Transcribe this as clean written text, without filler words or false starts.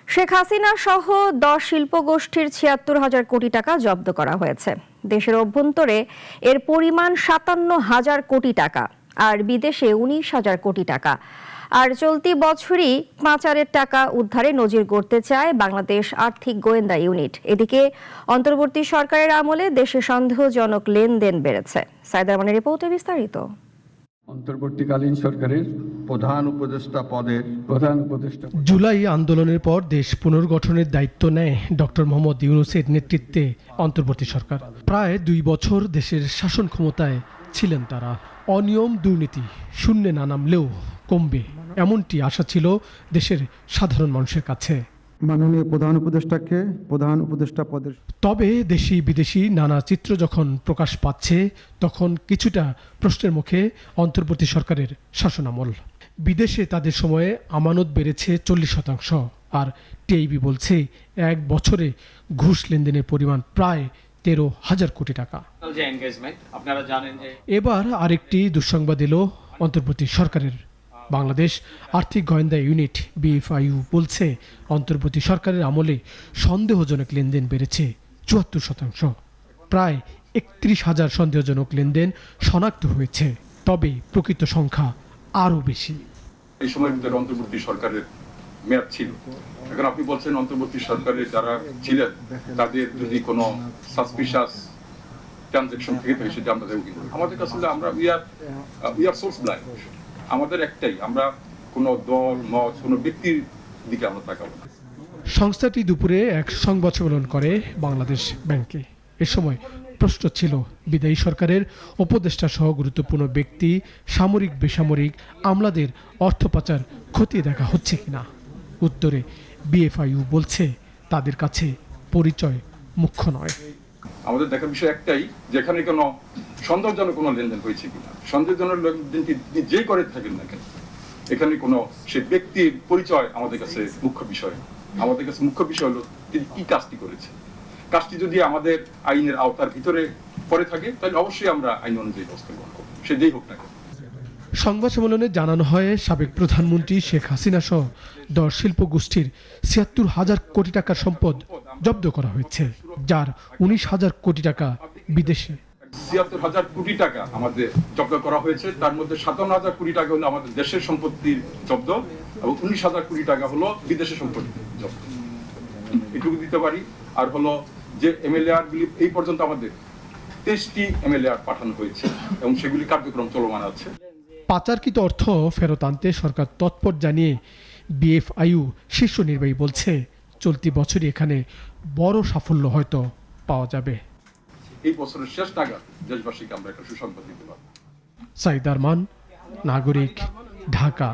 শেখ হাসিনা সহ 10 শিল্পগোষ্ঠীর ৭৬,০০০ কোটি টাকা জব্দ করা হয়েছে। দেশের অভ্যন্তরে এর পরিমাণ ৫৭,০০০ কোটি টাকা আর বিদেশে ১৯,০০০ কোটি টাকা। আর চলতি বছরই পাচারের টাকা উদ্ধারে নজির গড়তে চায় বাংলাদেশ আর্থিক গোয়েন্দা ইউনিট। এদিকে অন্তর্বর্তী সরকারের আমলে দেশে সন্দেহজনক লেনদেন বেড়েছে। সাইদ আরমানের রিপোর্টে বিস্তারিত। অন্তর্বর্তীকালীন সরকারের প্রধান উপদেষ্টা জুলাই আন্দোলনের পর দেশ পুনর্গঠনের দায়িত্ব নেয় ডক্টর মোহাম্মদ ইউনূসের নেতৃত্বে অন্তর্বর্তী সরকার। প্রায় 2 বছর দেশের শাসন ক্ষমতায় ছিলেন তারা। অনিয়ম দুর্নীতি শূন্যে না নামলেও কমবে, এমনটি আশা ছিল দেশের সাধারণ মানুষের কাছে। মাননীয় প্রধান উপদেষ্টা পদের তবে দেশি বিদেশি নানা চিত্র যখন প্রকাশ পাচ্ছে, তখন কিছুটা প্রশ্নের মুখে অন্তর্বর্তী সরকারের শাসনামল। বিদেশে তাদের সময়ে আমানত বেড়েছে 40%, আর টিআইবি বলছে 1 বছরে ঘুষ লেনদেনের পরিমাণ প্রায় 13,০০০ কোটি টাকা। এবার আরেকটি দুঃসংবাদ এলো অন্তর্বর্তী সরকারের। বাংলাদেশ আর্থিক গোয়েন্দা ইউনিট বিএফআইইউ বলছে, অন্তর্বর্তী সরকারের আমলে সন্দেহজনক লেনদেন বেড়েছে ৭৪%। প্রায় ৩১,০০০ সন্দেহজনক লেনদেন শনাক্ত হয়েছে, তবে প্রকৃত সংখ্যা আরও বেশি। এই সময়ের ভিতরে অন্তর্বর্তী সরকারের মেয়াদ ছিল। এখন আপনি বলছেন অন্তর্বর্তী সরকারের যারা ছিলেন তাদের যদি কোনো সাসপিশাস ট্রানজাকশন থেকে থাকে, সেটা আমরা দেখব। আমাদের কাছে আমরা উই আর সোর্স ব্লাইন্ড। আমাদের একটাই, আমরা কোনো দল মত কোনো ব্যক্তির দিকে আমরা তাকাবো না। সংস্থাটি দুপুরে এক সংবাদ সম্মেলন করে বাংলাদেশ ব্যাংকে। এ সময় প্রশ্ন ছিল, বিদায়ী সরকারের উপদেষ্টা সহ গুরুত্বপূর্ণ ব্যক্তি, সামরিক বেসামরিক আমলাদের অর্থ পাচার খতিয়ে দেখা হচ্ছে কিনা। উত্তরে বিএফআইইউ বলছে, তাদের কাছে পরিচয় মুখ্য নয়। আমাদের দেখার বিষয় একটাই, যেখানে কোনো সন্দেহজনক কোনো লেনদেন হয়েছে কিনা। সন্দেহজনক লেনদেনটি যে করে থাকেন না কেন, এখানে কোনো সে ব্যক্তির পরিচয় আমাদের কাছে মুখ্য বিষয়। আমাদের কাছে মুখ্য বিষয় হলো তিনি কি কাজটি করেছে। কাজটি যদি আমাদের আইনের আওতার ভিতরে পড়ে থাকে, তাহলে অবশ্যই আমরা আইন অনুযায়ী ব্যবস্থা গ্রহণ করব, সে যেই হোক না কেন। সংবাদ সম্মেলনে জানানো হয়, সাবেক প্রধানমন্ত্রী শেখ হাসিনা সহ 10 শিল্পগোষ্ঠীর ৭৬,০০০ কোটি টাকার সম্পদ জব্দ করা হয়েছে, যার ১৯,০০০ কোটি টাকা বিদেশে। ৭৬,০০০ কোটি টাকা আমাদের জব্দ করা হয়েছে, তার মধ্যে ৫৭,০০০ কোটি টাকা হলো আমাদের দেশের সম্পত্তির জব্দ এবং ১৯,০০০ কোটি টাকা হলো বিদেশের সম্পত্তির জব্দ। এটুকু দিতে পারি। আর হলো যে এমএলএআর গুলি এই পর্যন্ত আমাদের 23টি এমএলএআর পাঠানো হয়েছে এবং সেগুলি কার্যক্রম চলমান আছে। পাচারকৃত অর্থ ফেরত আনতে সরকার তৎপর জানিয়ে বিএফআইইউ শীর্ষ নির্বাহী বলছে, চলতি বছরই এখানে বড় সাফল্য হয়তো পাওয়া যাবে। এই বছরের শেষ নাগাদ দেশবাসীকে আমরা একটা সুসংবাদ দিতে পারব। সাইদ আরমান, নাগরিক, ঢাকা।